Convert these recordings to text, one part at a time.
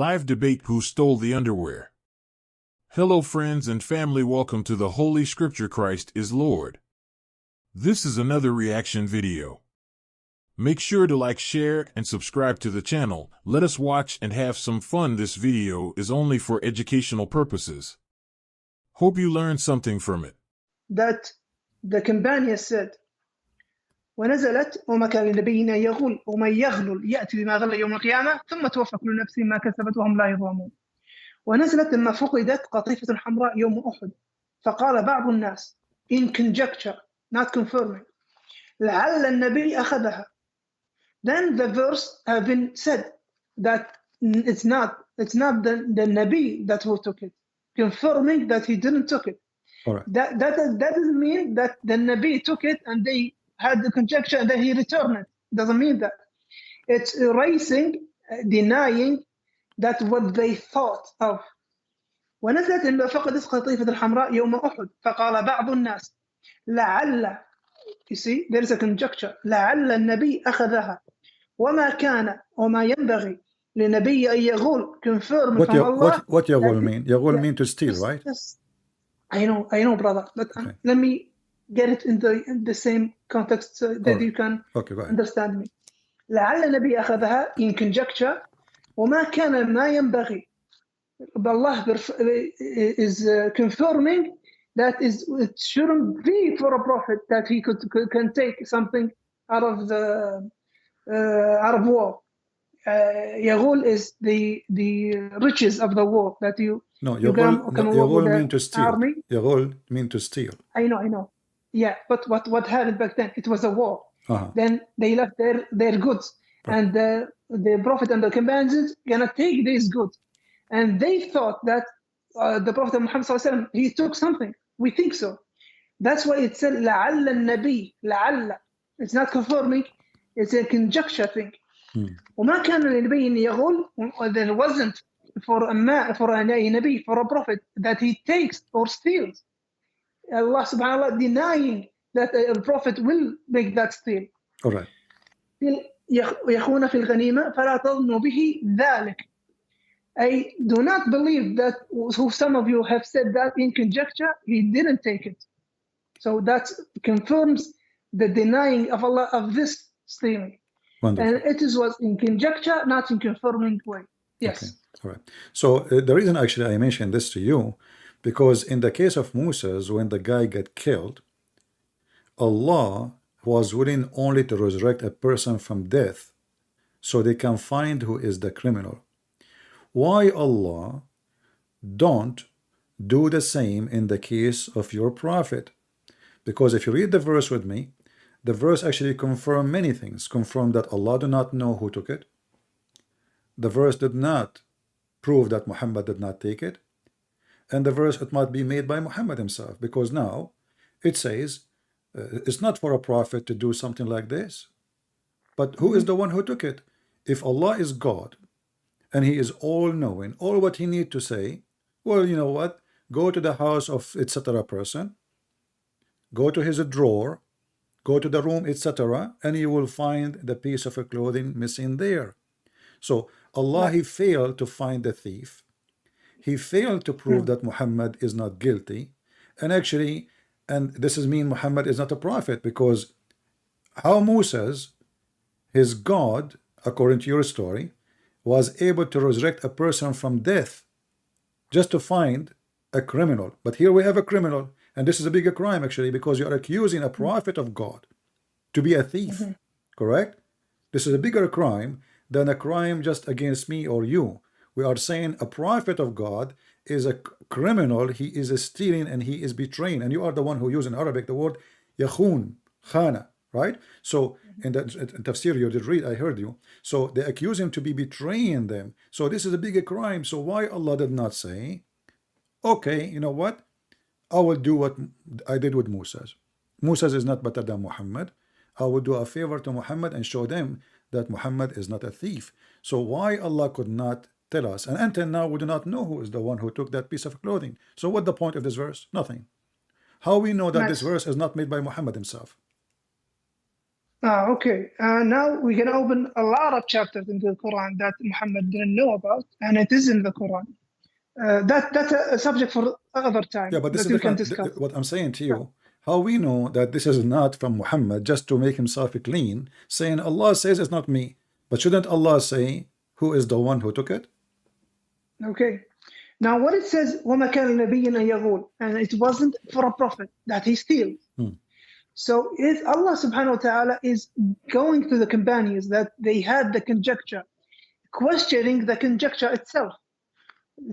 Live debate who stole the underwear. Hello friends and family, welcome to the Holy Scripture Christ is Lord. This is another reaction video. Make sure to like, share, and subscribe to the channel. Let us watch and have some fun. This video is only for educational purposes. Hope you learned something from it. That the companion said, ونزلت وما كان لنبينا يغل ومن يغلل يأتي بما غل يوم القيامة ثم توفى كل نفس ما كسبت وهم لا يظلمون. ونزلت لما فقدت قطيفة حمراء يوم أحد فقال بعض الناس in conjecture, not confirming, لعل النبي أخذها. Then the verse have been said that it's not the Nabi that who took it, confirming that he didn't took it. All right. That doesn't mean that the Nabi took it and they had the conjecture and then he returned it. Doesn't mean that. It's erasing, denying that what they thought of. ونزلت لما فقدت قطيفة الحمراء يوم أحد فقال بعض الناس لعل, you see, there is a conjecture, لعل النبي أخذها وما كان وما ينبغي لنبي أن يغول, confirm from Allah. What يغول mean? يغول mean to steal, right? Yes. I know, brother, but okay. Let me get it in the same context so that you can understand me. لعل النبي أخذها in conjecture وما كان ما ينبغي. Allah is confirming that it shouldn't be for a prophet that he can take something out of war. Yaghul is the riches of the war that you. No, Yaghul mean to steal. Yaghul mean to steal. I know. Yeah, but what happened back then? It was a war. Then they left their goods, and the prophet and the companions gonna take these goods. And they thought that the Prophet Muhammad ﷺ, he took something. We think so. That's why it said لعل النبي, لعل. It's not confirming. It's a conjecture thing. وما كان لنبي أن يغل. There wasn't for a Nabi, for a prophet, that he takes or steals. Allah subhanahu wa ta'ala denying that a prophet will make that steal. All right. يخون في الغنيمة فلا تظنوا به ذلك. I do not believe that some of you have said that in conjecture, he didn't take it. So that confirms the denying of Allah of this stealing. Wonderful. And it was in conjecture, not in confirming way. Yes. Okay. All right. So the reason actually I mentioned this to you, because in the case of Moses, when the guy got killed, Allah was willing only to resurrect a person from death so they can find who is the criminal. Why Allah don't do the same in the case of your prophet? Because if you read the verse with me, the verse actually confirms many things. Confirm that Allah do not know who took it. The verse did not prove that Muhammad did not take it. And the verse, it might be made by Muhammad himself, because now it says it's not for a prophet to do something like this. But who is the one who took it? If Allah is God, and he is all-knowing, all what he need to say, well, you know what, go to the house of etc. person, go to his drawer, go to the room, etc., and you will find the piece of clothing missing there. So Allah, he failed to find the thief. He failed to prove that Muhammad is not guilty. And actually, and this is mean Muhammad is not a prophet, because how Moses, his God, according to your story, was able to resurrect a person from death just to find a criminal. But here we have a criminal, and this is a bigger crime actually, because you are accusing a prophet of God to be a thief. Correct? This is a bigger crime than a crime just against me or you. We are saying a prophet of God is a criminal, he is stealing and he is betraying, and you are the one who used in Arabic the word yakhun, khana, right? So in the tafsir you did read, I heard you. So they accuse him to be betraying them. So this is a bigger crime. So why Allah did not say, okay, you know what, I will do what I did with Moses. Moses is not better than Muhammad. I will do a favor to Muhammad and show them that Muhammad is not a thief. So why Allah could not tell us? And until now we do not know who is the one who took that piece of clothing. So what the point of this verse? Nothing. How we know that this verse is not made by Muhammad himself? Okay. Now we can open a lot of chapters in the Quran that Muhammad didn't know about, and it is in the Quran. That's a subject for other time Yeah, but this that is we can different. discuss. What I'm saying to you, how we know that this is not from Muhammad just to make himself clean, saying Allah says it's not me. But shouldn't Allah say who is the one who took it? Okay. Now what it says, وَمَا كَانَ لِنَبِيٍّ أَن يَغُولَ, and it wasn't for a prophet that he steals. So Allah subhanahu wa ta'ala is going to the companions that they had the conjecture, questioning the conjecture itself.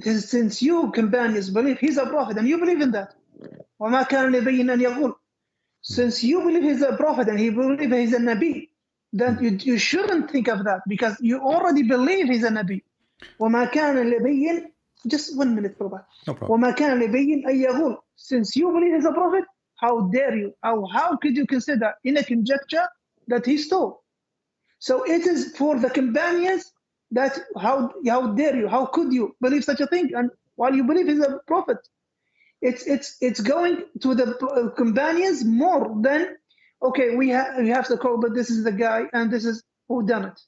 Since you companions believe he's a prophet and you believe in that, وَمَا كَانَ لِنَبِيٍّ أَن يَغُولَ, since you believe he's a prophet and he believes he's a Nabi, then you shouldn't think of that because you already believe he's a Nabi. وَمَا كَانَ لِنَبِيٍّ, just 1 minute for that. No problem. وَمَا كَانَ لِنَبِيٍّ أَن يَغُولَ, since you believe he's a prophet, how dare you? How could you consider in a conjecture that he stole? So it is for the companions that how dare you? How could you believe such a thing? And while you believe he's a prophet, it's going to the companions more than okay. We have to call, but this is the guy and this is who done it,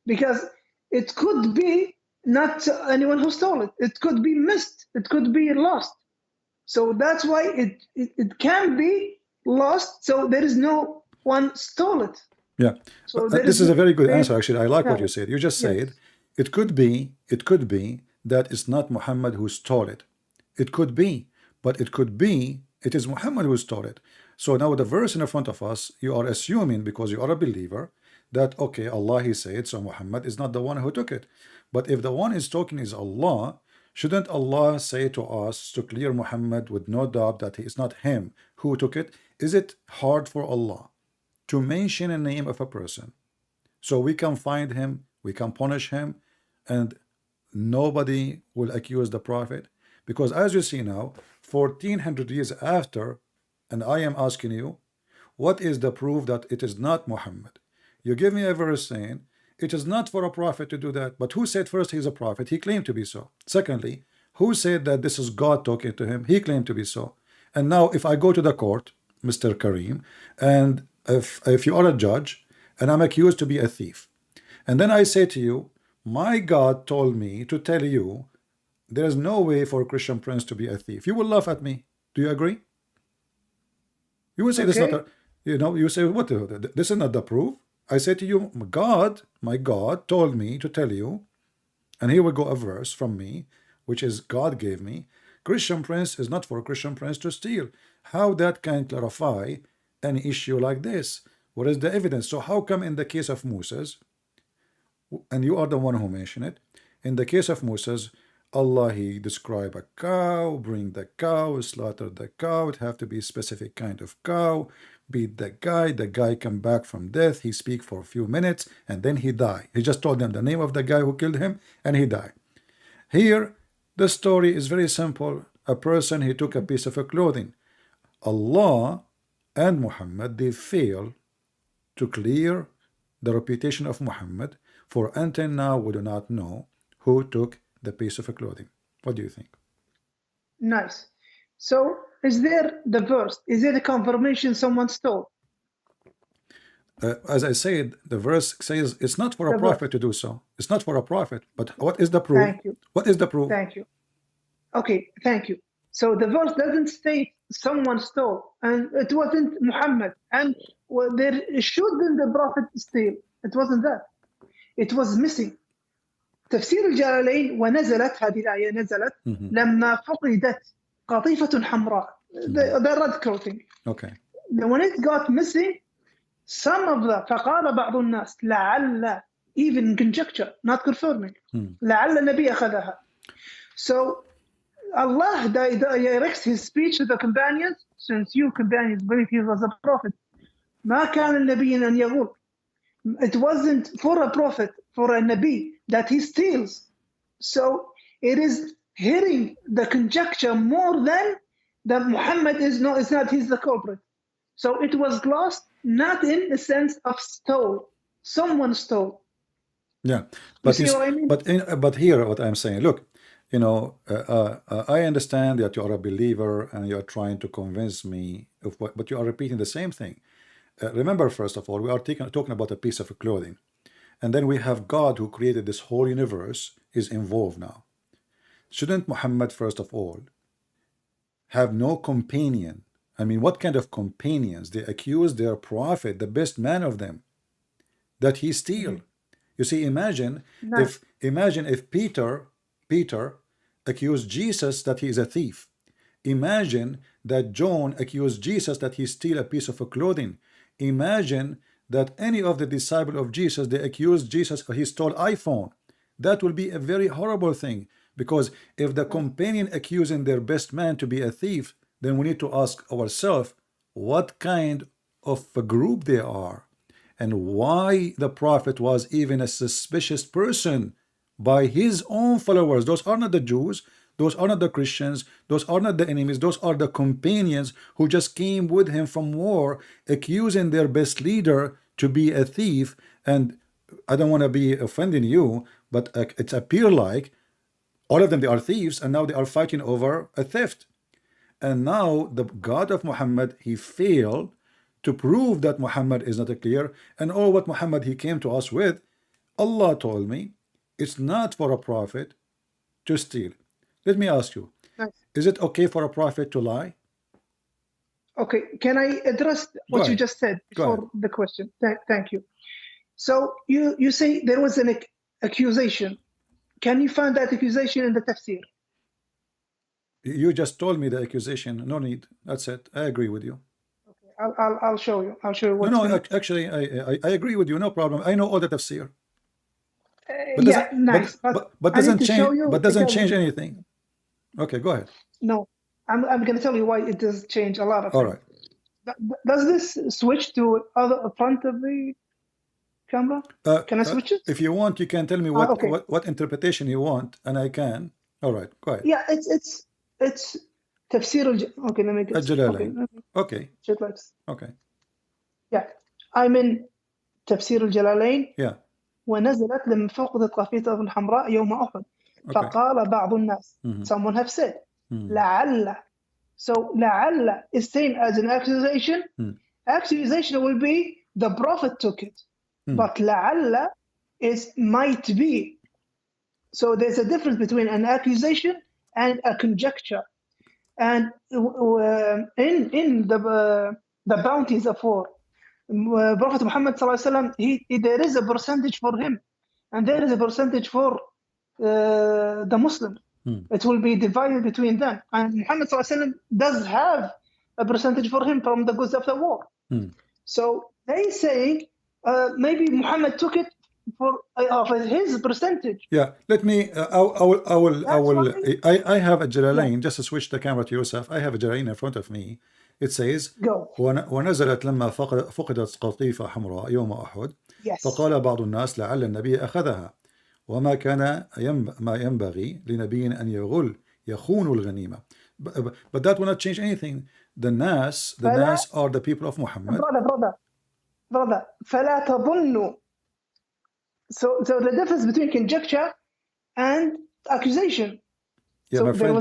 because it could be not anyone who stole it. It could be missed. It could be lost. So that's why it can be lost. So there is no one stole it. Yeah. So this is a very good answer. Actually, I like what you said. You just Yes. said it could be that it's not Muhammad who stole it. It could be, but it could be it is Muhammad who stole it. So now the verse in front of us, you are assuming because you are a believer that okay, Allah he said, so Muhammad is not the one who took it. But if the one is talking is Allah, shouldn't Allah say to us to clear Muhammad with no doubt that he is not him who took it? Is it hard for Allah to mention a name of a person so we can find him, we can punish him, and nobody will accuse the prophet? Because as you see now, 1400 years after, and I am asking you, what is the proof that it is not Muhammad? You give me a verse saying it is not for a prophet to do that. But who said first he's a prophet? He claimed to be so. Secondly, who said that this is God talking to him? He claimed to be so. And now if I go to the court, Mr. Kareem, and if you are a judge and I'm accused to be a thief, and then I say to you, my God told me to tell you there is no way for a Christian prince to be a thief, you will laugh at me. Do you agree? You will say this is not a, you say, what, this is not the proof. I say to you, my God told me to tell you, and here will go a verse from me, which is God gave me, Christian prince is not for a Christian prince to steal. How that can clarify an issue like this? What is the evidence? So how come in the case of Moses, and you are the one who mentioned it, in the case of Moses, Allah he describe a cow, bring the cow, slaughter the cow, it have to be a specific kind of cow, beat the guy come back from death, he speak for a few minutes, and then he die. He just told them the name of the guy who killed him, and he died. Here, the story is very simple. A person, he took a piece of clothing. Allah and Muhammad, they fail to clear the reputation of Muhammad, for until now we do not know who took the piece of clothing. What do you think? Nice. So is there the verse? Is there a confirmation someone stole? As I said, the verse says it's not for a prophet to do so. It's not for a prophet. But what is the proof? Thank you. What is the proof? Thank you. Okay, thank you. So the verse doesn't state someone stole, and it wasn't Muhammad, and there shouldn't the prophet steal. It wasn't that. It was missing. تفسير الجلالين ونزلت هذه الآية نزلت لما فقدت قطيفة حمراء. The red clothing. Okay. When it got missing, some of the فقال بعض الناس لعل, even conjecture, not confirming, لعل النبي أخذها. So Allah directs his speech to the companions, since you companions believe he was a prophet. ما كان النبي أن يغول. It wasn't for a prophet, for a Nabi, that he steals. So it is hitting the conjecture more than that Muhammad is not he's the culprit. So it was lost, not in the sense of stole. Someone stole. Yeah, but you see what I mean? But here what I'm saying, look, I understand that you are a believer and you are trying to convince me of what, but you are repeating the same thing. remember, first of all, we are talking about a piece of clothing. And then we have God who created this whole universe is involved now. Shouldn't Muhammad, first of all, have no companion? I mean, what kind of companions? They accuse their prophet, the best man of them, that he steal. You see, imagine if Peter accused Jesus that he is a thief. Imagine that John accused Jesus that he steal a piece of clothing. Imagine that any of the disciples of Jesus, they accused Jesus he stole iPhone. That will be a very horrible thing, because if the companion accusing their best man to be a thief, then we need to ask ourselves what kind of a group they are, and why the prophet was even a suspicious person by his own followers. Those are not the Jews, those are not the Christians, those are not the enemies, those are the companions who just came with him from war, accusing their best leader to be a thief. And I don't want to be offending you, but it appears like all of them, they are thieves, and now they are fighting over a theft. And now the God of Muhammad, he failed to prove that Muhammad is not a clear, and all what Muhammad he came to us with, Allah told me, it's not for a prophet to steal. Let me ask you, is it okay for a prophet to lie? Okay, can I address what you just said before the question? Thank you. So you say there was an accusation. Can you find that accusation in the tafsir? You just told me the accusation. No need. That's it. I agree with you. Okay, I'll show you. I'll show you. No, actually, I agree with you. No problem. I know all the tafsir. But yeah, nice. But doesn't change. But doesn't change anything. Okay, go ahead. No, I'm going to tell you why it does change a lot of all things. Right. Does this switch to other front of the camera? Can I switch it? If you want, you can tell me what interpretation you want, and I can. All right, go ahead. Yeah, it's tafsir. Okay, let me get Al-Jalalayn. Okay. Okay. Yeah, I'm in تفسير الجلالين. Yeah. ونزلت لمن فوق القافية الحمراء يوم أحد. فقال بعض الناس. Someone have said. لعل. So لعل is seen as an accusation. Accusation will be the prophet took it. But لعل is might be. So there's a difference between an accusation and a conjecture. And in the bounties of war, Prophet Muhammad sallallahu alaihi wasallam, there is a percentage for him, and there is a percentage for the Muslims. It will be divided between them, and Muhammad sallallahu alaihi wasallam does have a percentage for him from the goods of the war. So they saying maybe Muhammad took it for his percentage. Yeah, let me. I have a Jalalayn. Just to switch the camera to yourself. I have a Jalalayn in front of me. It says, ونزلت لما فقدت قطيفة حمراء يوم أحد فقال بعض الناس لعل النبي أخذها وما كان ما ينبغي لنبي أن يخون الغنيمة. But that will not change anything. The Nas are the people of Muhammad. Brother, فلا تظنوا. So the difference between conjecture and accusation. Yeah, so my friend,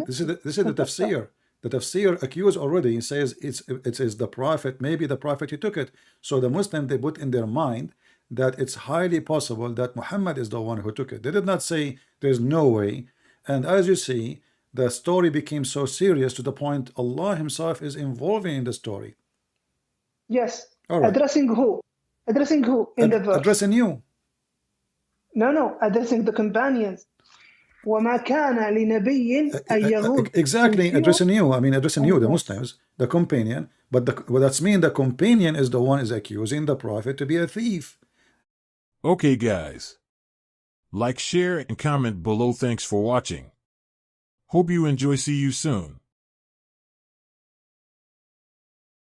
this is the tafsir. The tafsir accused already says it is the prophet, maybe the prophet he took it. So the Muslim, they put in their mind that it's highly possible that Muhammad is the one who took it. They did not say there's no way. And as you see, the story became so serious to the point Allah himself is involving in the story. Yes. Right. Addressing who? Addressing who in the verse? Addressing you. No, addressing the companions. وما كان لنبي أن يغول. Exactly, addressing you. I mean, addressing you, the Muslims, the companion. But that's mean the companion is the one is accusing the prophet to be a thief. Okay, guys. Like, share, and comment below. Thanks for watching. Hope you enjoy. See you soon.